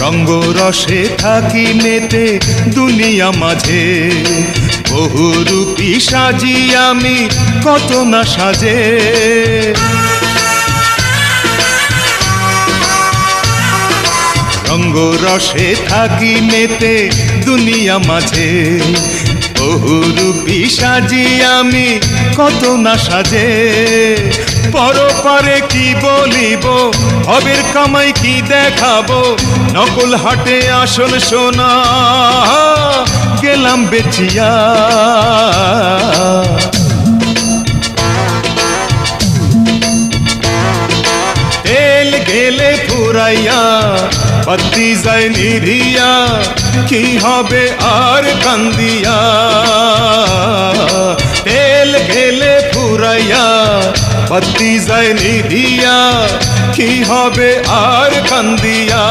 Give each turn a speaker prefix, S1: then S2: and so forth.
S1: রঙ্গরসে থাকি মেতে দুনিয়া মাঝে, বহুরূপী সাজি আমি কত না সাজে। রঙ্গরসে থাকি মেতে দুনিয়া মাঝে, বহুরূপী সাজি আমি কত না সাজে। পরপারে কি বলিব, ভবের কামাই কি দেখাবো, নকল হাটে আসল সোনা গেলাম বেচিয়া। তেল গেলে ফুরাইয়া বাতি যায় নিভিয়া, কি হবে আর কান্দিয়া। তেল গেলে ফুরাইয়া বাতি যায় নিভিয়া, কি হবে আর কান্দিয়া।